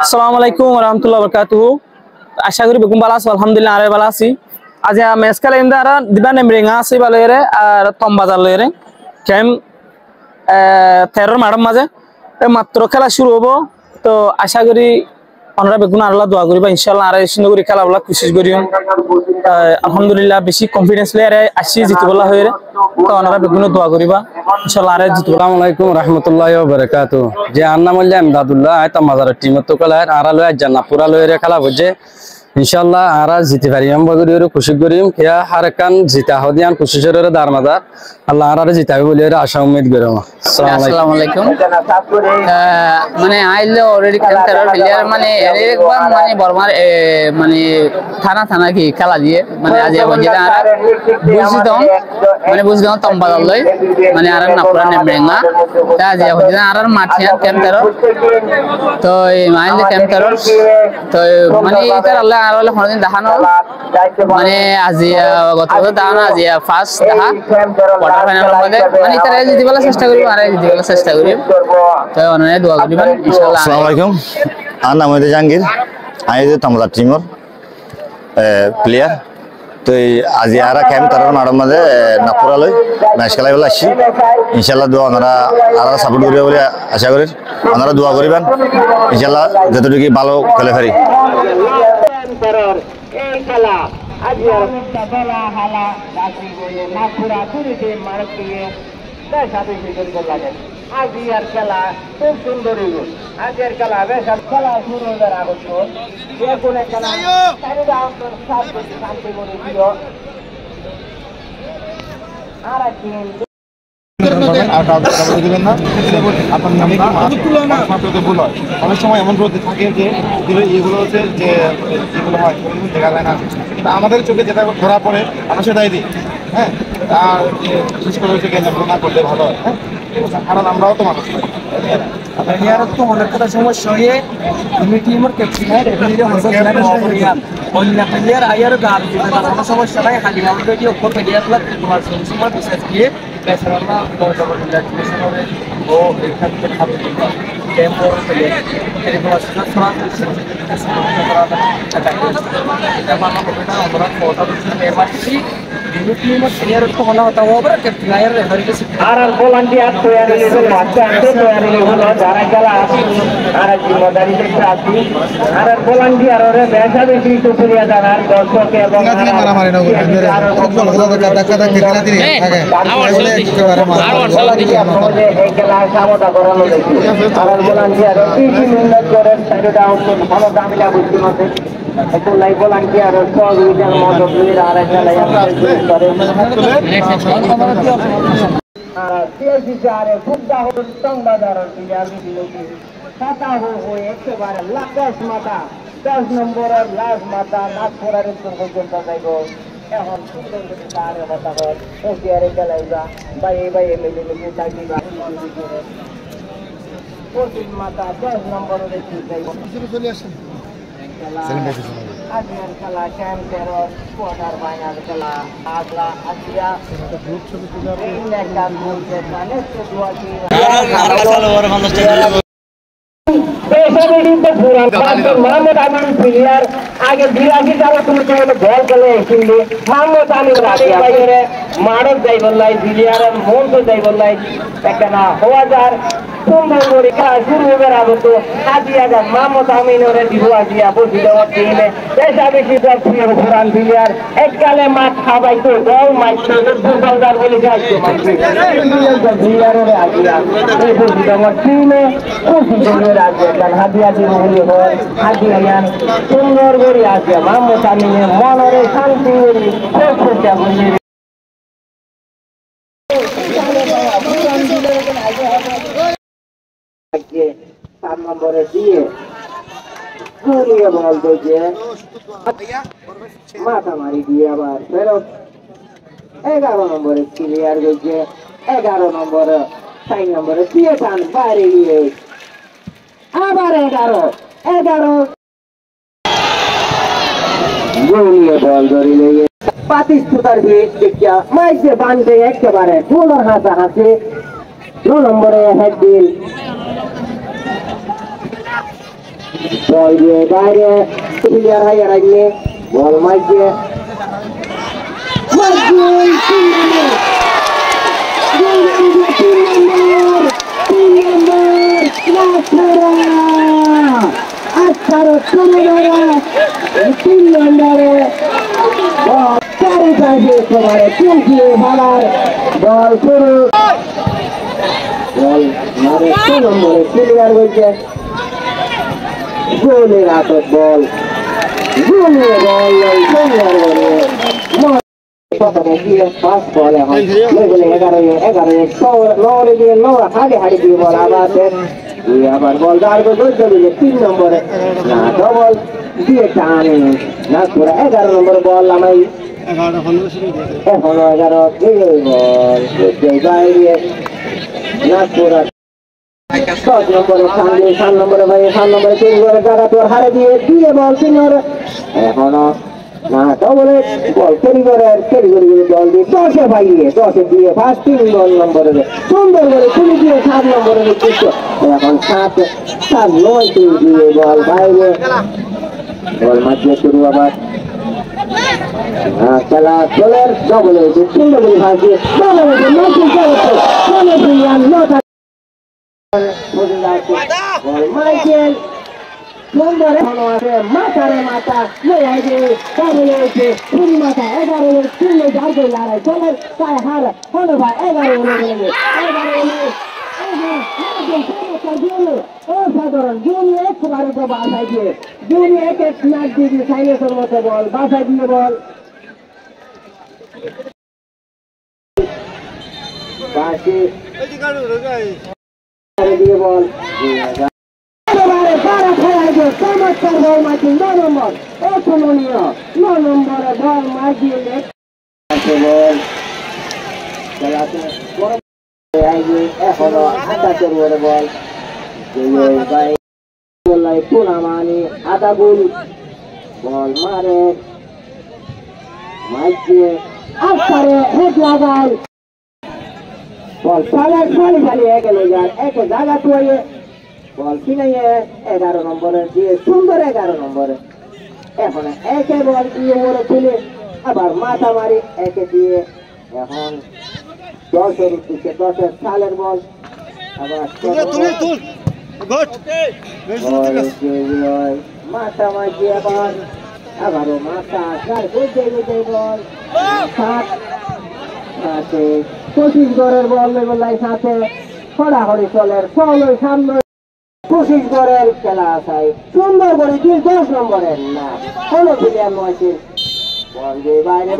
আসসালামু আলাইকুম ওয়া রাহমাতুল্লাহি ওয়া বারাকাতুহু। আশা করি বেগুন ভালো আছো, আলহামদুলিল্লাহ আরে ভালো আছি। আজ ম্যাচ খেলা ইন্দারা দিবা নেমরেঙ্গা আছে বালেরে আর তম্বাজার লয়েরে কেম 13 মাঠের মাঝে মাত্র খেলা শুরু হবো। তো আশা করি আমরা বেগুন আল্লাহ দোয়া করিবা ইনশাআল্লাহ আর সুন্দর করে খেলাগুলা কোশিশ করিও। আলহামদুলিল্লাহ বেশি কনফিডেন্স লয়ে আসি জিতে বলা হয়ে তো আমরা বেগুন দোয়া করিবা ইনশাআল্লাহ আর জিতে। আসসালামু আলাইকুম রাহমাতুল্লাহি ওয়া বারাকাতুহু। যে আন্না মোল্লা এমদাদুল্লাহ আয় তম্বাজার টিম তো খেলা আর লয় জান্নাত পুরা লয়ে খেলা বুঝে ইনশাআল্লাহ আর জিতে পারি আমরা গরিও খুশি করিম কিয়া হারকান জিতা হদিয়ান কোশিশের দারমাদার আল্লাহ আর জিতাবে বলে আশা উম্মীদ করি। আসসালামু আলাইকুম। মানে আইলে অলরেডি খেলতার প্লেয়ার মানে একবার মানে বর্মার মানে থানা কি খেলা দিয়ে মানে আজ যেটা আর বুঝিতাম মানে বুঝিতাম তম্বাদার লই মানে আর না পুরা নেমরেঙ্গা তা আজ যেটা আর মাঠিয়া খেলতার তো এই মাইলে খেলতার তো মানে এটার আল্লাহ আর হলে কোনদিন দেখানো মানে আজ গত বছর দেখানো আজ ফার্স্ট দেখা কোয়ার্টার ফাইনাল মধ্যে মানে এটারে জিতে বলার চেষ্টা করি আর জিতে বলার চেষ্টা করি তো অনেক দোয়া করিবেন ইনশাআল্লাহ। আসসালামু আলাইকুম। আমার নাম হইছে জাহাঙ্গীর, আমি যে তম্বাজার টিমর প্লেয়ার। তো আজ আর ক্যাম্প তার মাঠের মাঝে নাপুরালয় ম্যাচ খেলাই বলে আসছি ইনশাল্লাহ দোয়া ওনারা আর সাপোর্ট করবে বলে আশা করি। ওনারা দোয়া করিবেন ইনশাল্লাহ যতটুকু ভালো খেলে ফেরি। আজিয়ার খেলা খুব সুন্দর আজিয়ার খেলা বেশ খেলা শুরু হয়ে যাওয়ার আগত যে কোনো খেলা শান্তি করে দিও আর অনেক সময় এমন রোদে থাকে যে এগুলো হচ্ছে যে যেগুলো হয় দেখা যায় না, কিন্তু আমাদের চোখে যেটা ধরা পড়ে আমরা সেটাই দিই। হ্যাঁ, আর বিশেষ করে হচ্ছে না করলে ভালো হয়। হ্যাঁ, কারণ আমরাও তো মানুষ তো অনেক কথা সমস্যা হয়ে তুমি টিমের ক্যাপ্টেন অন্য প্লেয়ার আয়ার গাল দিতে কোনো সমস্যা নাই খালি আমাদের কি উপর প্লেয়ারগুলো তোমার সময় বিশেষ দিয়ে বেচারা বড় বড় ল্যাটিনেশনে ও এখান থেকে খাবে টেম্পো প্লেয়ার এরকম আসলে আমরা ফটো এমারছি টিমের প্লেয়ার তো হলো হতা ওভার ক্যাপ্টেন আয়ার রেফারি আর ভলান্টিয়ার তৈরি হলো বাচ্চা তৈরি হলো যারা খেলা আর জিম্মেদারি দেখতে আসি আর ভলান্টিয়ার ওরে বেশা বেশি তো পুরিয়া জানার দর্শক এবং এই খেলা সামতা করানো দেখি আর ভলান্টিয়ার উন্নত করে সাইডটা ভালো দামিলা বুঝতে মতে একটু লাই ভলান্টিয়ার সহযোগিতার মদত নিয়ে আর খেলা করে একেবারে 10 নম্বরের লাশ মাথা নাক পড়ার পর্যন্ত যাইব। এখন সুন্দর কথা হয় খেলাইবা বাই এমএলএ থাকিবা 25 মাথা 10 নম্বরের আজিয়ার খেলা ক্যাম্প 13 কোয়ার্টার ফাইনাল খেলা আগলা আসিয়া মোহাম্মদ আমিন প্লেয়ার আগে 82 সালে তুমি বল খেলে কিন্তু মোহাম্মদ আমিন মারক যাই বললাই প্লেয়ার মন তো যাই বললাই একটা না হওয়া যার সুন্দর করে খেলা শুরু হবে আগত আজিয়া মোহাম্মদ আমিন ওরে দিব আজিয়া বসি দেওয়ার টিমে বেশা বেশি পুরান প্লেয়ার এককালে মাঠ খাবাইতো বল মারতো দুর্বলদার বলে যাইতো প্লেয়ার ওরে আজিয়া এই বসি দেওয়ার টিমে খুশি করে রাখবে হাদিয়া দিব বলে হয় হাদিয়া সুন্দর করে আজিয়া মোহাম্মদ আমিনের মনরে শান্তি বলি খুশিটা বলি 7 নম্বরে দিয়ে ঘুরিয়ে বল দিয়ে মাথা মারি দিয়ে আবার ফেরত 11 নম্বরে ক্লিয়ার গেছে 11 নম্বর 4 নম্বরে দিয়ে টান বাইরে গিয়ে আবার 11 ঘুরিয়ে বল ধরিলে পাতিস্তুতার ভিড় দেখিয়া মাইকে বাঁধে একেবারে ফুলর হাসা হাসে 9 নম্বরে হেড দিল বল দিয়ে বাইরে প্লেয়ার হাইয়া রাখলে বল মাইকে বল শুরু বল মারে 6 নম্বরে প্লেয়ার হয়েছে গোলের হাতত বল গোলে বল প্লেয়ার বলে প্রথমে দিয়ে পাস বল এখন লেভেলে 11 দিয়ে 9 হাড়ি দিয়ে বল আবার বল দাঁড় করে 3 নম্বরে না ডবল দিয়ে টানে না পুরো 11 নম্বর বল আমাই এখনো 11 দিয়ে বল বাইরে না পুরো 10 নম্বরে 7 নম্বরে ভাই 7 নম্বরে 3 করে জায়গা তোর হারে দিয়ে বল 3 এখনো না ডবলে বল কেরি করে বল দিয়ে 10 ভাইয়ে 10 দিয়ে ফার্স্ট 3 নম্বরে সুন্দর করে তুলে দিয়ে 7 নম্বরে এখন 7 9 দিয়ে বল বাইরে বল মাঝে শুরু আবার খেলা চলে ডবলে সুন্দর করে ফাঁসি বল মাইকেল সুন্দর মাথারে মাথা মাথা 11 সুন্দর যার লড়াই চলে তাই হার হলো ভাই 11 সাধারণ জুনিয়ে একবারে তো বাসায় দিয়ে জুনিয়ে এক নাক দিয়ে সাইলেসের মতো বল বাসায় দিয়ে বল বাসি দিয়ে বল para খেলায় চমৎকার বল মাটি 9 নম্বর অতুলনীয় 9 নম্বরে বল মাটি বল খেলাতে এখনো আটাতের ওরে বল পুনামানি আটা গুল বল মারে মাইকে আসারে হেড লাগাল বল খালি একে জায়গা তুয়ে বল কিনাইয়ে 11 নম্বরে দিয়ে সুন্দর 11 নম্বরে এখন একে বল দিয়ে ওরে তুলে আবার মাথা মারি একে দিয়ে এখন 10 উঠছে 10 সালের বল আবার মাথা মারি আবারও মাথা বল 25 গড়ের বল লেবেলায় সাথে হড়াহড়ি চলের সামনে 25 গড়ের খেলা আসায় সুন্দর করে 10 নম্বরের না কোনো প্লেয়ার নয় বল দিয়ে বাইরে